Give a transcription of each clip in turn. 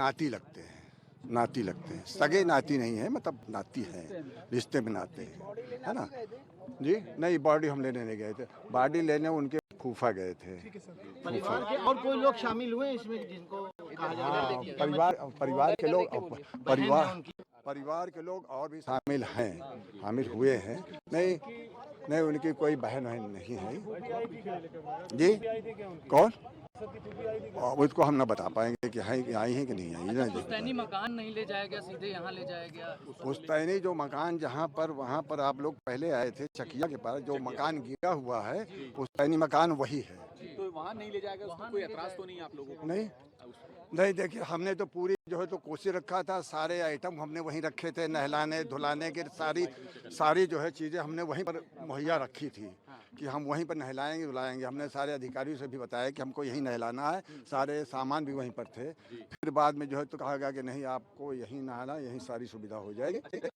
नाती लगते हैं, नाती लगते हैं, सगे नाती नहीं है, मतलब नाती है, रिश्ते में नाते हैं, है ना जी। नहीं, बॉडी हम लेने नहीं गए थे, बॉडी लेने उनके फूफा गए थे। परिवार के और कोई लोग शामिल हुए इसमें जिनको कहा जा रहा है कि परिवार के लोग, बहन है परिवार उनकी? परिवार के लोग और भी शामिल हैं, शामिल हुए हैं। नहीं नहीं, उनकी कोई बहन नहीं है जी। कौन? और उसको हम ना बता पाएंगे कि है कि आई है कि नहीं आई ना। पुश्तैनी मकान नहीं ले जाया गया, सीधे यहाँ ले जाया गया। पुश्तैनी जो मकान जहाँ पर, वहाँ पर आप लोग पहले आए थे चकिया के पास, जो मकान गिरा हुआ है पुश्तैनी मकान वही है। तो वहाँ नहीं ले जाएगा, उसमें कोई एतराज तो नहीं आप लोगों को? नहीं नहीं, देखिए हमने तो पूरी जो है तो कोशिश रखा था, सारे आइटम हमने वहीं रखे थे, नहलाने धुलाने की सारी जो है चीज़ें हमने वहीं पर मुहैया रखी थी कि हम वहीं पर नहलाएंगे धुलाएंगे। हमने सारे अधिकारियों से भी बताया कि हमको यहीं नहलाना है, सारे सामान भी वहीं पर थे। फिर बाद में जो है तो कहा गया कि नहीं, आपको यहीं नहाना, यहीं सारी सुविधा हो जाएगी।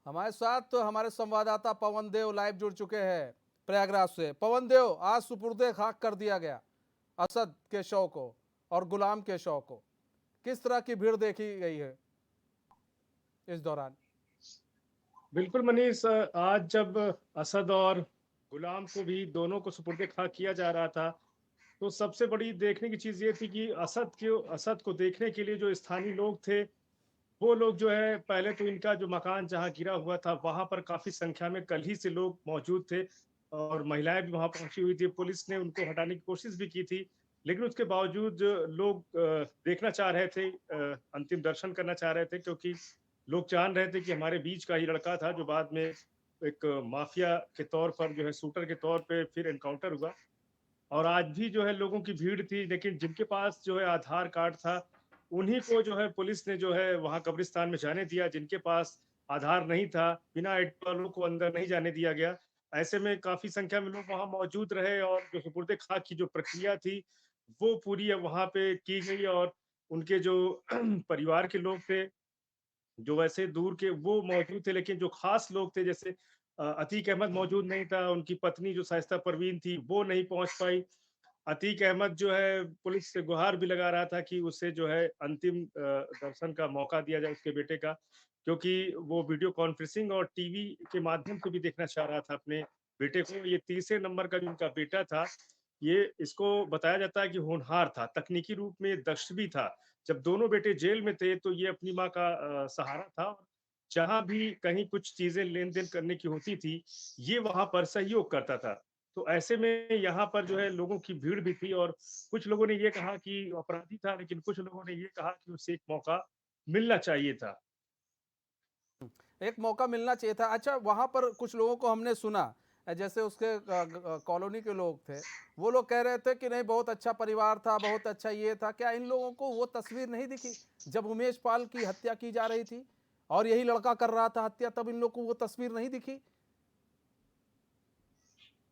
हमारे साथ तो हमारे संवाददाता पवन देव लाइव जुड़ चुके हैं प्रयागराज से। पवन देव, आज सुपुर्दे खाक कर दिया गया असद के शव को और गुलाम के शव को, किस तरह की भीड़ देखी गई है इस दौरान? बिल्कुल मनीष, आज जब असद और गुलाम को भी दोनों को सुपुर्दे खाक किया जा रहा था, तो सबसे बड़ी देखने की चीज ये थी कि असद को देखने के लिए जो स्थानीय लोग थे, वो लोग जो है, पहले तो इनका जो मकान जहाँ गिरा हुआ था वहां पर काफी संख्या में कल ही से लोग मौजूद थे और महिलाएं भी वहां पहुंची हुई थी। पुलिस ने उनको हटाने की कोशिश भी की थी, लेकिन उसके बावजूद लोग देखना चाह रहे थे, अंतिम दर्शन करना चाह रहे थे, क्योंकि लोग जान रहे थे कि हमारे बीच का ही लड़का था जो बाद में एक माफिया के तौर पर, जो है शूटर के तौर पे फिर एनकाउंटर हुआ। और आज भी जो है लोगों की भीड़ थी, लेकिन जिनके पास जो है आधार कार्ड था उन्हीं को जो है पुलिस ने जो है वहां कब्रिस्तान में जाने दिया। जिनके पास आधार नहीं था, बिना आईडी वालों को अंदर नहीं जाने दिया गया। ऐसे में काफी संख्या में लोग वहां मौजूद रहे और जो सुपुर्दे खाक की जो प्रक्रिया थी वो पूरी वहां पे की गई। और उनके जो परिवार के लोग थे, जो वैसे दूर के वो मौजूद थे, लेकिन जो खास लोग थे जैसे अतीक अहमद मौजूद नहीं था, उनकी पत्नी जो शाइस्ता परवीन थी वो नहीं पहुंच पाई। अतीक अहमद जो है पुलिस से गुहार भी लगा रहा था कि उसे जो है अंतिम दर्शन का मौका दिया जाए उसके बेटे का, क्योंकि वो वीडियो कॉन्फ्रेंसिंग और टीवी के माध्यम से भी देखना चाह रहा था अपने बेटे को। ये तीसरे नंबर का जो उनका बेटा था, ये इसको बताया जाता है कि होनहार था, तकनीकी रूप में ये दक्ष भी था। जब दोनों बेटे जेल में थे तो ये अपनी माँ का सहारा था। जहां भी कहीं कुछ चीजें लेन देन करने की होती थी, ये वहां पर सहयोग करता था। तो ऐसे में यहाँ पर जो है लोगों की भीड़ भी थी और कुछ लोगों ने ये कहा कि अपराधी था, लेकिन कुछ लोगों ने ये कहा कि उसे एक मौका मिलना चाहिए था। एक मौका मिलना चाहिए था। अच्छा, वहां पर कुछ लोगों को हमने सुना, जैसे उसके कॉलोनी के लोग थे, वो लोग कह रहे थे कि नहीं, बहुत अच्छा परिवार था, बहुत अच्छा ये था। क्या इन लोगों को वो तस्वीर नहीं दिखी जब उमेश पाल की हत्या की जा रही थी और यही लड़का कर रहा था हत्या? तब इन लोग को वो तस्वीर नहीं दिखी?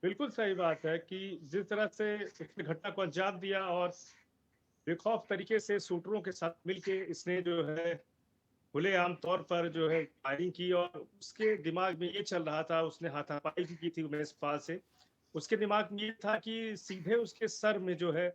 बिल्कुल सही बात है कि जिस तरह से इसने घटना को अंजाम दिया और बेखौफ तरीके से शूटरों के साथ मिलके इसने जो है खुलेआम तौर पर जो है फायरिंग की, और उसके दिमाग में ये चल रहा था, उसने हाथापाई भी की थी उमेश पाल से। उसके दिमाग में ये था कि सीधे उसके सर में जो है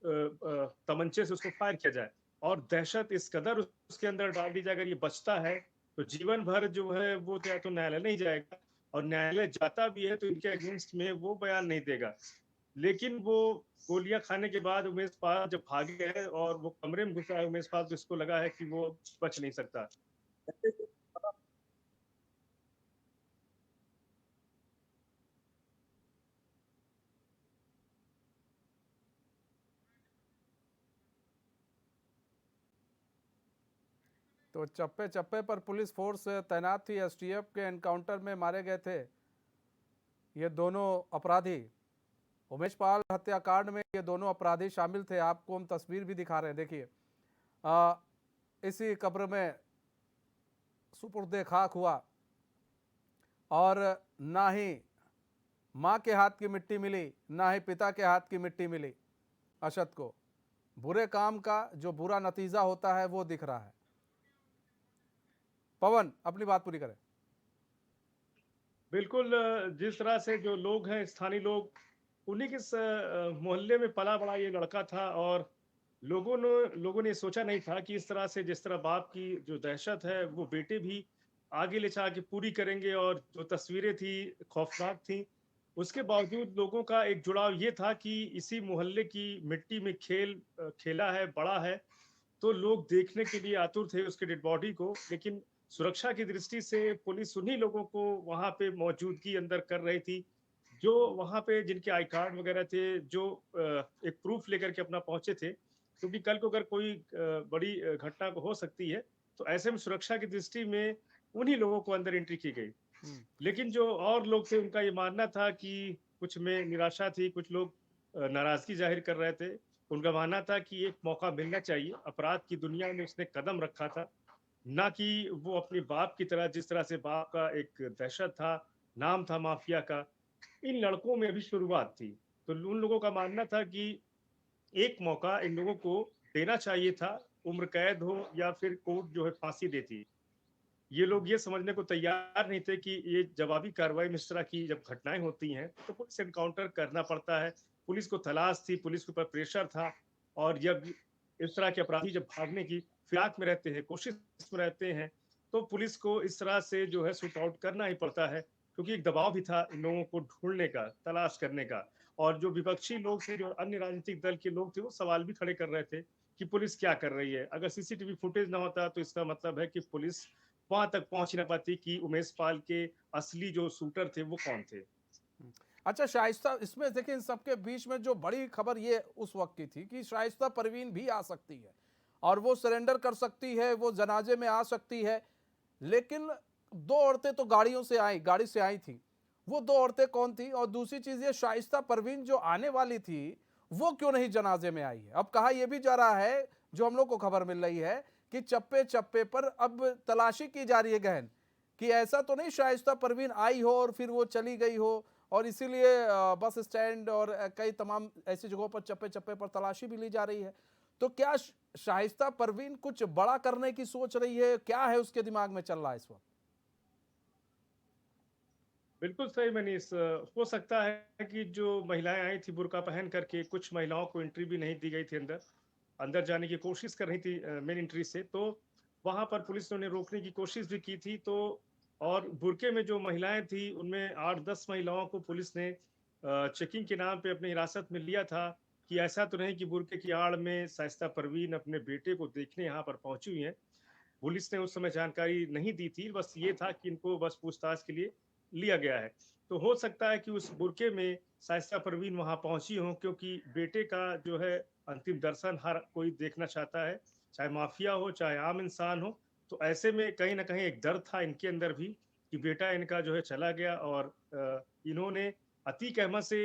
तमंचे से उसको फायर किया जाए और दहशत इस कदर उसके अंदर डाल दी जाए, अगर ये बचता है तो जीवन भर जो है वो या तो न्यायालय नहीं जाएगा, और न्यायालय जाता भी है तो इनके अगेंस्ट में वो बयान नहीं देगा। लेकिन वो गोलियां खाने के बाद उमेश पाल जब भागे है और वो कमरे में घुसा है उमेश पाल, तो इसको लगा है कि वो बच नहीं सकता। तो चप्पे चप्पे पर पुलिस फोर्स तैनात थी। एसटीएफ के एनकाउंटर में मारे गए थे ये दोनों अपराधी। उमेश पाल हत्याकांड में ये दोनों अपराधी शामिल थे। आपको हम तस्वीर भी दिखा रहे हैं, देखिए। इसी कब्र में सुपुर्दे खाक हुआ और ना ही माँ के हाथ की मिट्टी मिली, ना ही पिता के हाथ की मिट्टी मिली अशद को। बुरे काम का जो बुरा नतीजा होता है वो दिख रहा है। पवन, अपनी बात पूरी करें। बिल्कुल, जिस तरह से जो लोग हैं स्थानीय लोग उन्हीं के मोहल्ले में पला बड़ा ये लड़का था, और लोगों ने सोचा नहीं था कि इस तरह से, जिस तरह बाप की जो दहशत है वो बेटे भी आगे ले जा के पूरी करेंगे। और जो तस्वीरें थी खौफनाक थी, उसके बावजूद लोगों का एक जुड़ाव ये था कि इसी मोहल्ले की मिट्टी में खेला है, बड़ा है, तो लोग देखने के लिए आतुर थे उसके डेड बॉडी को। लेकिन सुरक्षा की दृष्टि से पुलिस उन्हीं लोगों को वहां पे मौजूदगी अंदर कर रही थी, जो वहां पे जिनके आई कार्ड वगैरह थे, जो एक प्रूफ लेकर के अपना पहुंचे थे, क्योंकि कल को अगर कोई बड़ी घटना हो सकती है, तो ऐसे में सुरक्षा की दृष्टि में उन्हीं लोगों को अंदर एंट्री की गई। लेकिन जो और लोग थे, उनका ये मानना था कि कुछ में निराशा थी, कुछ लोग नाराजगी जाहिर कर रहे थे। उनका मानना था कि एक मौका मिलना चाहिए, अपराध की दुनिया में उसने कदम रखा था, ना कि वो अपने बाप की तरह, जिस तरह से बाप का एक दहशत था, नाम था माफिया का, इन लड़कों में भी शुरुआत थी। तो उन लोगों का मानना था कि एक मौका इन लोगों को देना चाहिए था, उम्र कैद हो या फिर कोर्ट जो है फांसी देती। ये लोग ये समझने को तैयार नहीं थे कि ये जवाबी कार्रवाई में इस तरह की जब घटनाएं होती हैं, तो पुलिस एनकाउंटर करना पड़ता है। पुलिस को तलाश थी, पुलिस के ऊपर प्रेशर था, और जब इस तरह के अपराधी जब भागने की फिराक में रहते हैं, कोशिश में रहते हैं, तो पुलिस को इस तरह से जो है शूट आउट करना ही पड़ता है, क्योंकि एक दबाव भी था इन लोगों को ढूंढने का, तलाश करने का। और जो विपक्षी लोग थे, जो अन्य राजनीतिक दल के लोग थे, वो सवाल भी खड़े कर रहे थे कि पुलिस क्या कर रही है। अगर सीसीटीवी फुटेज ना होता, तो इसका मतलब है कि पुलिस वहां तक पहुंच ना पाती कि उमेश पाल के असली जो शूटर थे वो कौन थे। अच्छा शाइस्ता, इसमें देखिए इन सबके बीच में जो बड़ी खबर ये उस वक्त की थी कि शाइस्ता परवीन भी आ सकती है और वो सरेंडर कर सकती है, वो जनाजे में आ सकती है। लेकिन दो औरतें तो गाड़ी से आई थी। वो दो औरतें कौन थी? और दूसरी चीज ये, शाइस्ता परवीन जो आने वाली थी वो क्यों नहीं जनाजे में आई है? अब कहा यह भी जा रहा है, जो हम लोग को खबर मिल रही है, कि चप्पे चप्पे पर अब तलाशी की जा रही है गहन, कि ऐसा तो नहीं शाइस्ता परवीन आई हो और फिर वो चली गई हो, और इसीलिए बस स्टैंड और कई तमाम ऐसी जगहों पर चप्पे चप्पे पर तलाशी भी ली जा रही है। तो क्या शाइस्ता परवीन कुछ बड़ा करने की सोच रही है? क्या है उसके दिमाग में चल रहा है इस वक्त? बिल्कुल सही मनीष, हो सकता है कि जो महिलाएं आई थी बुर्का पहन करके, कुछ महिलाओं को एंट्री भी नहीं दी गई थी अंदर, अंदर जाने की कोशिश कर रही थी मेन एंट्री से, तो वहां पर पुलिस ने उन्हें रोकने की कोशिश भी की थी। तो और बुरके में जो महिलाएं थी, उनमें 8-10 महिलाओं को पुलिस ने चेकिंग के नाम पे अपनी हिरासत में लिया था, कि ऐसा तो नहीं कि बुरके की आड़ में शाइस्ता परवीन अपने बेटे को देखने यहाँ पर पहुंची हुई है। पुलिस ने उस समय जानकारी नहीं दी थी, बस ये था कि इनको बस पूछताछ के लिए लिया गया है। तो हो सकता है कि उस बुरके में शाइस्ता परवीन वहां पहुंची हो, क्योंकि बेटे का जो है अंतिम दर्शन हर कोई देखना चाहता है, चाहे माफिया हो चाहे आम इंसान हो। तो ऐसे में कहीं ना कहीं एक डर था इनके अंदर भी, कि बेटा इनका जो है चला गया। और इन्होंने अतीक अहमद से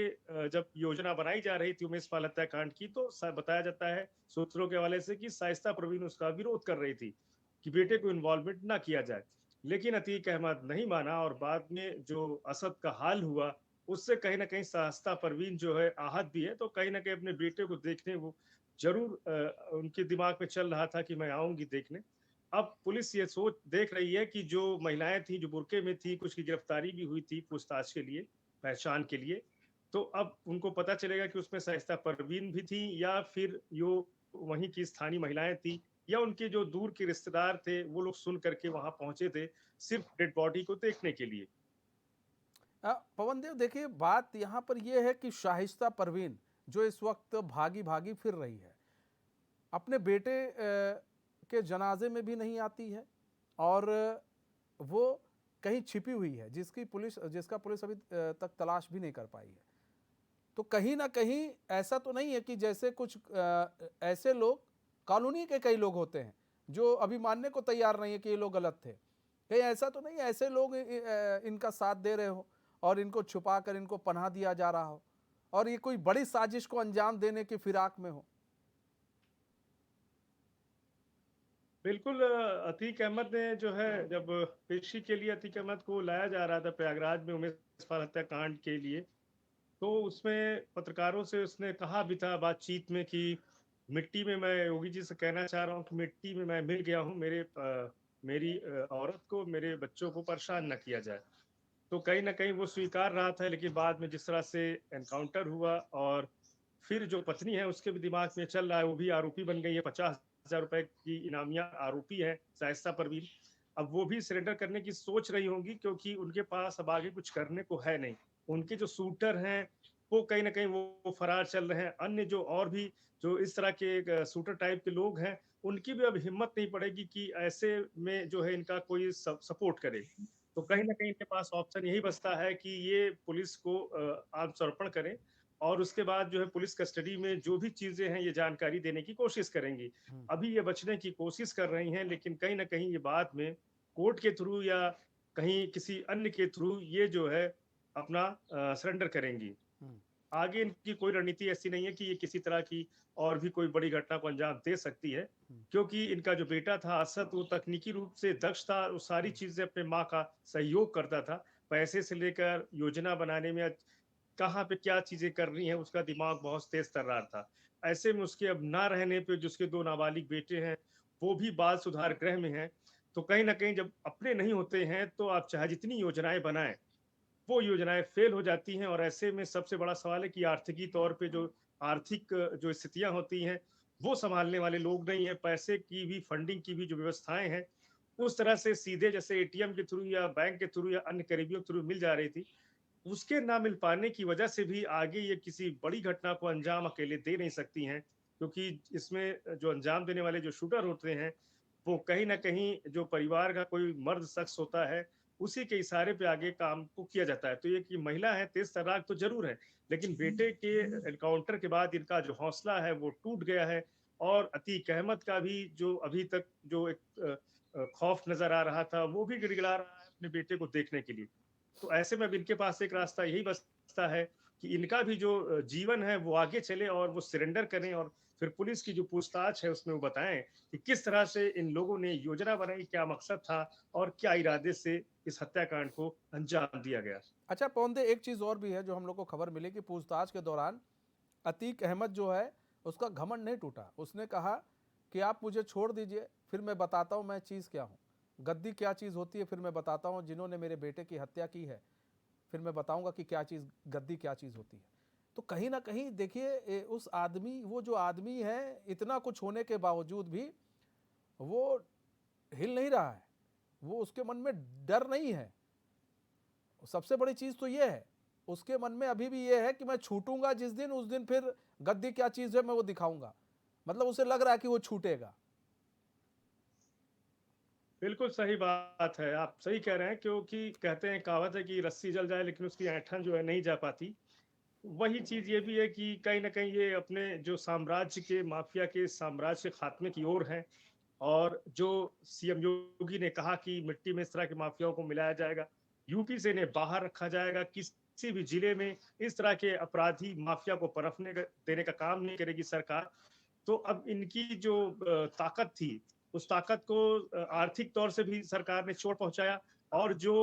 जब योजना बनाई जा रही थी उमेश पाल हत्याकांड की, तो बताया जाता है सूत्रों के हवाले से कि शाइस्ता परवीन उसका विरोध कर रही थी कि बेटे को इन्वॉल्वमेंट ना किया जाए। लेकिन अतीक अहमद नहीं माना, और बाद में जो असद का हाल हुआ, उससे कहीं ना कहीं शाइस्ता परवीन जो है आहत भी है। तो कहीं ना कहीं अपने बेटे को देखने वो जरूर उनके दिमाग में चल रहा था कि मैं आऊंगी देखने। अब पुलिस ये सोच देख रही है कि जो महिलाएं थी, जो बुरके में थी, कुछ की गिरफ्तारी भी हुई थी पूछताछ के लिए, पहचान के लिए। तो अब उनको पता चलेगा कि उसमें शाइस्ता परवीन भी थी, या फिर यो वहीं की स्थानीय महिलाएं थी, या उनके जो दूर के रिश्तेदार थे वो लोग सुन करके वहां पहुंचे थे सिर्फ डेड बॉडी को देखने के लिए। पवन देव, देखिए बात यहाँ पर यह है कि शाइस्ता परवीन जो इस वक्त भागी भागी फिर रही है, अपने बेटे के जनाजे में भी नहीं आती है, और वो कहीं छिपी हुई है जिसका पुलिस अभी तक तलाश भी नहीं कर पाई है। तो कहीं ना कहीं ऐसा तो नहीं है कि जैसे कुछ ऐसे लोग, कॉलोनी के कई लोग होते हैं जो अभी मानने को तैयार नहीं है कि ये लोग गलत थे, कहीं ऐसा तो नहीं ऐसे लोग इनका साथ दे रहे हो और इनको छुपा कर इनको पनाह दिया जा रहा हो, और ये कोई बड़ी साजिश को अंजाम देने की फिराक में हो? बिल्कुल, अतीक अहमद ने जो है, जब पेशी के लिए अतीक अहमद को लाया जा रहा था प्रयागराज में उमेश पाल हत्याकांड के लिए, तो उसमें पत्रकारों से उसने कहा भी था बातचीत में कि मिट्टी में, मैं योगी जी से कहना चाह रहा हूँ कि मिट्टी में मैं मिल गया हूँ, मेरी औरत को, मेरे बच्चों को परेशान न किया जाए। तो कहीं न कहीं वो स्वीकार रहा था, लेकिन बाद में जिस तरह से एनकाउंटर हुआ और फिर जो पत्नी है उसके भी दिमाग में चल रहा है, वो भी आरोपी बन गई है, 50,000 रुपए की इनामिया आरोपी है शाइस्ता परवीन। अब वो भी सरेंडर करने की सोच रही होंगी, क्योंकि उनके पास अब आगे कुछ करने को है नहीं। उनके जो शूटर हैं, वो कहीं न कहीं वो फरार चल रहे हैं। अन्य जो और भी जो इस तरह के एक शूटर टाइप के लोग हैं, उनकी भी अब हिम्मत नहीं पड़ेगी कि ऐसे में जो है इनका कोई सपोर्ट करे। तो कहीं न कहीं इनके पास ऑप्शन यही बचता है कि ये पुलिस को आत्मसमर्पण करें और उसके बाद जो है पुलिस कस्टडी में जो भी चीज़ें हैं, ये जानकारी देने की कोशिश करेंगी। अभी ये बचने की कोशिश कर रही हैं, लेकिन कहीं न कहीं ये बाद में कोर्ट के थ्रू या कहीं किसी अन्य के थ्रू ये जो है अपना सरेंडर करेंगी। आगे इनकी कोई रणनीति ऐसी नहीं है कि ये किसी तरह की और भी कोई बड़ी घटना को अंजाम दे सकती है, क्योंकि इनका जो बेटा था असद, वो तकनीकी रूप से दक्ष था, वो सारी चीजें अपने माँ का सहयोग करता था, पैसे से लेकर योजना बनाने में कहाँ पे क्या चीजें करनी है उसका दिमाग बहुत तेज तर्रार था। ऐसे में उसके अब ना रहने पे जिसके 2 नाबालिग बेटे हैं, वो भी बाल सुधार गृह में हैं, तो कहीं न कहीं जब अपने नहीं होते हैं, तो आप चाहे जितनी योजनाएँ बनाएँ, वो योजनाएँ फेल हो जाती हैं और ऐसे में सबसे बड़ा सवाल है कि आर्थिकी तौर पे जो आर्थिक जो स्थितियाँ होती हैं, वो सँभालने वाले लोग नहीं हैं। पैसे की भी, फंडिंग की भी जो व्यवस्थाएँ हैं, उस तरह से सीधे जैसे एटीएम के थ्रू या बैंक के थ्रू या अन्य करीबियों के थ्रू मिल जा रही थी, उसके ना मिल पाने की वजह से भी आगे ये किसी बड़ी घटना को अंजाम अकेले दे नहीं सकती हैं, क्योंकि इसमें जो अंजाम देने वाले जो शूटर होते हैं, वो कहीं न कहीं जो परिवार का कोई मर्द शख्स होता है, उसी के इशारे पे आगे काम को किया जाता है। तो ये कि महिला है, तेज़-तर्राक तो ज़रूर है, लेकिन बेटे के एनकाउंटर के बाद इनका जो हौसला है, वो टूट गया है और अतीक अहमद का भी जो अभी तक जो एक खौफ नज़र आ रहा था, वो भी गिड़गिड़ा रहा है अपने बेटे को देखने के लिए। तो ऐसे में अब इनके पास एक रास्ता यही बचता है कि इनका भी जो जीवन है वो आगे चले और वो सरेंडर करें और फिर पुलिस की जो पूछताछ है उसमें वो बताएं कि किस तरह से इन लोगों ने योजना बनाई, क्या मकसद था और क्या इरादे से इस हत्याकांड को अंजाम दिया गया। अच्छा पौंदे, एक चीज़ और भी है जो हम लोग को खबर मिली कि पूछताछ के दौरान अतीक अहमद जो है उसका घमंड नहीं टूटा। उसने कहा कि आप मुझे छोड़ दीजिए, फिर मैं बताता हूँ मैं चीज़ क्या हूँ, गद्दी क्या चीज़ होती है, फिर मैं बताता हूँ जिन्होंने मेरे बेटे की हत्या की है, फिर मैं बताऊंगा कि क्या चीज़ गद्दी क्या चीज़ होती है। तो कहीं ना कहीं देखिए उस आदमी, वो जो आदमी है, इतना कुछ होने के बावजूद भी वो हिल नहीं रहा है, वो उसके मन में डर नहीं है। सबसे बड़ी चीज़ तो ये है, उसके मन में अभी भी ये है कि मैं छूटूंगा जिस दिन, उस दिन फिर गद्दी क्या चीज़ है मैं वो दिखाऊंगा। मतलब उसे लग रहा है कि वो छूटेगा। बिल्कुल सही बात है, आप सही कह रहे हैं, क्योंकि कहते हैं, कहावत है कि रस्सी जल जाए लेकिन उसकी ऐंठन जो है नहीं जा पाती। वही चीज़ ये भी है कि कहीं न कहीं ये अपने जो साम्राज्य के, माफिया के साम्राज्य के खात्मे की ओर हैं और जो सीएम योगी ने कहा कि मिट्टी में इस तरह के माफियाओं को मिलाया जाएगा, यूपी से इन्हें बाहर रखा जाएगा, किसी भी जिले में इस तरह के अपराधी माफिया को पनपने देने का काम नहीं करेगी सरकार। तो अब इनकी जो ताकत थी, उस ताकत को आर्थिक तौर से भी सरकार ने चोट पहुँचाया और जो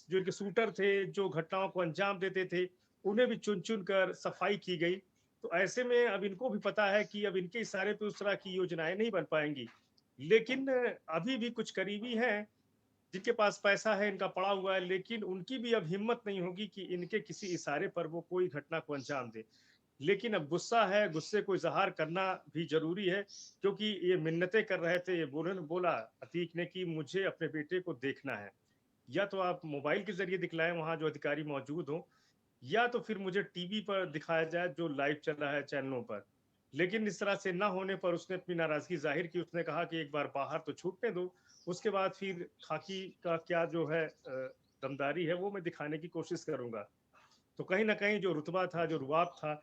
जो इनके शूटर थे, जो घटनाओं को अंजाम देते थे, उन्हें भी चुन-चुन कर सफाई की गई। तो ऐसे में अब इनको भी पता है कि अब इनके इशारे पे उस तरह की योजनाएँ नहीं बन पाएँगी। लेकिन अभी भी कुछ करीबी हैं, जिनके पास पैसा है, इनका पड़ा हुआ है, लेकिन उनकी भी अब हिम्मत नहीं होगी कि इनके किसी इशारे पर वो कोई घटना को अंजाम दें। लेकिन अब गुस्सा है, गुस्से को इज़हार करना भी ज़रूरी है, क्योंकि ये मिन्नतें कर रहे थे, ये बोला अतीक ने कि मुझे अपने बेटे को देखना है। या तो आप मोबाइल के ज़रिए दिखलाएँ वहाँ जो अधिकारी मौजूद हों, या तो फिर मुझे टीवी पर दिखाया जाए जो लाइव चल रहा है चैनलों पर। लेकिन इस तरह से ना होने पर उसने अपनी नाराज़गी ज़ाहिर की, उसने कहा कि एक बार बाहर तो छूटने दो, उसके बाद फिर खाकी का क्या जो है दमदारी है वो मैं दिखाने की कोशिश करूँगा। तो कहीं न कहीं जो रुतबा था, जो रुआब था,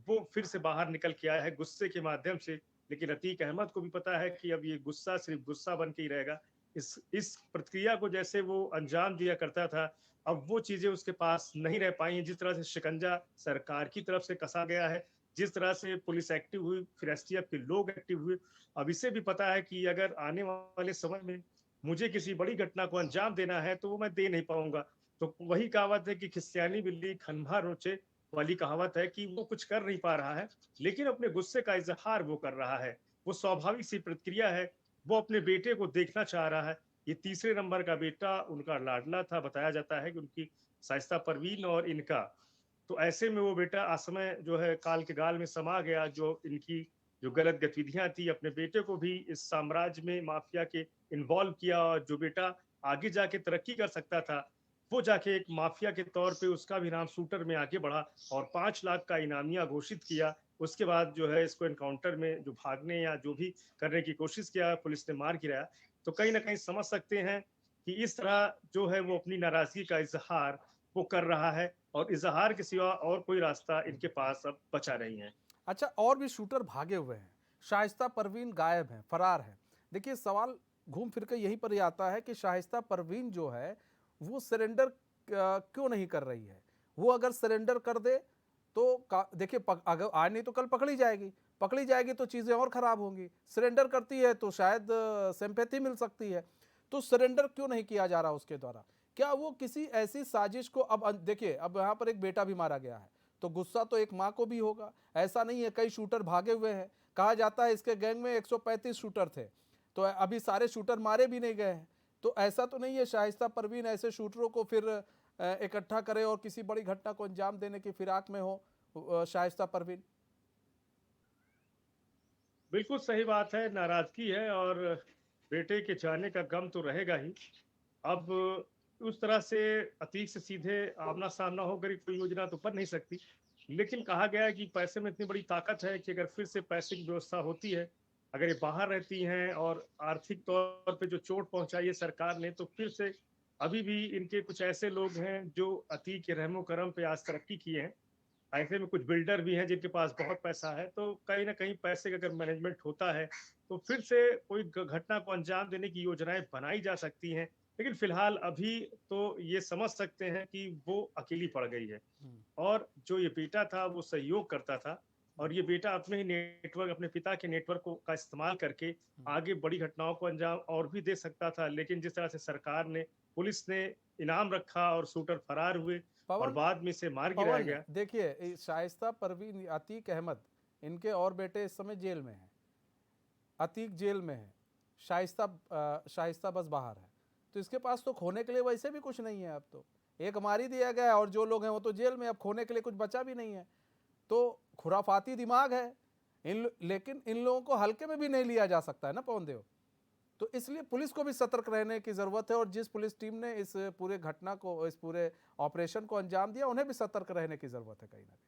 वो फिर से बाहर निकल के आया है गुस्से के माध्यम से। लेकिन अतीक अहमद को भी पता है कि अब ये गुस्सा सिर्फ़ गुस्सा बन के ही रहेगा। इस प्रक्रिया को जैसे वो अंजाम दिया करता था, अब वो चीज़ें उसके पास नहीं रह पाई हैं। जिस तरह से शिकंजा सरकार की तरफ से कसा गया है, जिस तरह से पुलिस एक्टिव हुई, फिर एसटीएफ के लोग एक्टिव हुए, अब इसे भी पता है कि अगर आने वाले समय में मुझे किसी बड़ी घटना को अंजाम देना है, तो वो मैं दे नहीं पाऊँगा। तो वही कहावत है कि खिसियानी बिल्ली खंभा नोचे वाली कहावत है कि वो कुछ कर नहीं पा रहा है, लेकिन अपने गुस्से का इज़हार वो कर रहा है। वो स्वाभाविक सी प्रतिक्रिया है, वो अपने बेटे को देखना चाह रहा है। ये तीसरे नंबर का बेटा उनका लाडला था, बताया जाता है कि उनकी शाइस्ता परवीन और इनका। तो ऐसे में वो बेटा असमय जो है काल के गाल में समा गया, जो इनकी जो गलत गतिविधियां थी, अपने बेटे को भी इस साम्राज्य में माफिया के इन्वॉल्व किया, और जो बेटा आगे जाके तरक्की कर सकता था, वो जाके एक माफिया के तौर पे उसका भी नाम शूटर में आगे बढ़ा और 5 लाख का इनामिया घोषित किया। उसके बाद जो है इसको एनकाउंटर में जो भागने या जो भी करने की कोशिश किया, पुलिस ने मार गिराया। तो कहीं ना कहीं समझ सकते हैं कि इस तरह जो है वो अपनी नाराजगी का इजहार वो कर रहा है, और इजहार के सिवा और कोई रास्ता इनके पास अब बचा नहीं है। अच्छा, और भी शूटर भागे हुए हैं, शाइस्ता परवीन गायब है, फरार है। देखिए, सवाल घूम फिर के यहीं पर ही आता है कि शाइस्ता परवीन जो है वो सरेंडर क्यों नहीं कर रही है। वो अगर सरेंडर कर दे तो देखिए, अगर आज नहीं तो कल पकड़ी जाएगी तो चीज़ें और ख़राब होंगी। सरेंडर करती है तो शायद सिंपैथी मिल सकती है। तो सरेंडर क्यों नहीं किया जा रहा उसके द्वारा? क्या वो किसी ऐसी साजिश को, अब देखिए, अब यहाँ पर एक बेटा भी मारा गया है तो गुस्सा तो एक माँ को भी होगा। ऐसा नहीं है, कई शूटर भागे हुए हैं। कहा जाता है इसके गैंग में 135 शूटर थे, तो अभी सारे शूटर मारे भी नहीं गए हैं। तो ऐसा तो नहीं है शाइस्ता परवीन ऐसे शूटरों को फिर इकट्ठा करे और किसी बड़ी घटना को अंजाम देने की फिराक में हो शाइस्ता परवीन? बिल्कुल सही बात है, नाराजगी है और बेटे के जाने का गम तो रहेगा ही। अब उस तरह से अतीक से सीधे आमना सामना होकर कोई योजना तो बन नहीं सकती, लेकिन कहा गया है कि पैसे में इतनी बड़ी ताकत है कि अगर फिर से पैसे की व्यवस्था होती है, अगर ये बाहर रहती हैं और आर्थिक तौर पे जो चोट पहुंचाई है सरकार ने, तो फिर से अभी भी इनके कुछ ऐसे लोग हैं जो अतीक के रहमो करम पे आज तरक्की किए हैं। ऐसे में कुछ बिल्डर भी हैं जिनके पास बहुत पैसा है, तो कहीं ना कहीं पैसे का अगर मैनेजमेंट होता है तो फिर से कोई घटना को अंजाम देने की योजनाएं बनाई जा सकती हैं। लेकिन फिलहाल अभी तो ये समझ सकते हैं कि वो अकेली पड़ गई है, और जो ये बेटा था वो सहयोग करता था, और ये बेटा अपने ही नेटवर्क, अपने पिता के नेटवर्क को का इस्तेमाल करके आगे बड़ी घटनाओं को अंजाम और भी दे सकता था। लेकिन जिस तरह से सरकार ने, पुलिस ने इनाम रखा और शूटर फरार हुए और पवन बाद में से मार गिराया पवन गया। देखिए, शाइस्ता परवीन, अतीक अहमद, इनके और बेटे इस समय जेल में हैं। अतीक जेल में है, शाइस्ता बस बाहर है। तो इसके पास तो खोने के लिए वैसे भी कुछ नहीं है। अब तो एक मार ही दिया गया है और जो लोग हैं वो तो जेल में, अब खोने के लिए कुछ बचा भी नहीं है। तो खुराफाती दिमाग है लेकिन इन लोगों को हल्के में भी नहीं लिया जा सकता है ना पवन देव। तो इसलिए पुलिस को भी सतर्क रहने की जरूरत है, और जिस पुलिस टीम ने इस पूरे घटना को, इस पूरे ऑपरेशन को अंजाम दिया, उन्हें भी सतर्क रहने की जरूरत है कहीं ना कहीं।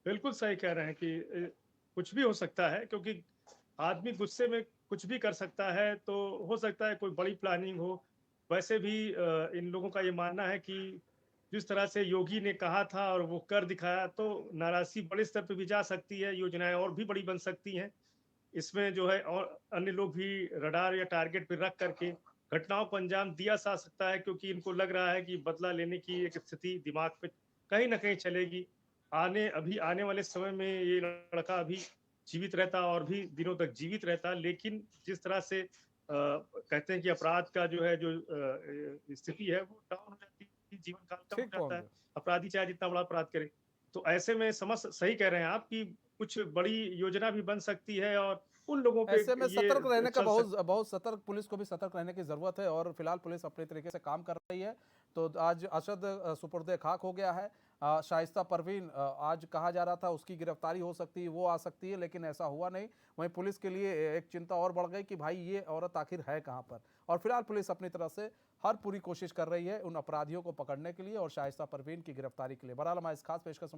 बिल्कुल सही कह रहे हैं कि कुछ भी हो सकता है, क्योंकि आदमी गुस्से में कुछ भी कर सकता है। तो हो सकता है कोई बड़ी प्लानिंग हो। वैसे भी इन लोगों का ये मानना है कि जिस तरह से योगी ने कहा था और वो कर दिखाया, तो नाराजगी बड़े स्तर पे भी जा सकती है, योजनाएं और भी बड़ी बन सकती हैं। इसमें जो है और अन्य लोग भी रडार या टारगेट पे रख करके घटनाओं को अंजाम दिया जा सकता है, क्योंकि इनको लग रहा है कि बदला लेने की एक स्थिति दिमाग पे कहीं ना कहीं चलेगी। अभी आने वाले समय में ये लड़का अभी जीवित रहता और भी दिनों तक जीवित रहता, लेकिन जिस तरह से कहते हैं कि अपराध का जो है जो स्थिति है वो डाउन हो जाती है, जीवन काल कम हो ठीक जाता है, पवन अपराधी चाहे जितना बड़ा अपराध करे। तो ऐसे में सही कह रहे हैं आप कि कुछ बड़ी योजना भी बन सकती है, और उन लोगों पे ऐसे में ये सतर्क रहने का चल बहुत सतर्क, पुलिस को भी सतर्क रहने की जरूरत है। और फिलहाल पुलिस अपने तरीके से काम कर रही है। तो आज अशद सुपुर्दे खाक हो गया है। शाइस्ता परवीन, आज कहा जा रहा था उसकी गिरफ्तारी हो सकती है, वो आ सकती है, लेकिन ऐसा हुआ नहीं। वहीं पुलिस के लिए एक चिंता और बढ़ गई कि भाई ये औरत आखिर है कहाँ पर। और फिलहाल पुलिस अपनी तरफ से हर पूरी कोशिश कर रही है उन अपराधियों को पकड़ने के लिए और शाइस्ता परवीन की गिरफ्तारी के लिए। बहरहाल हमारे इस खास पेशकश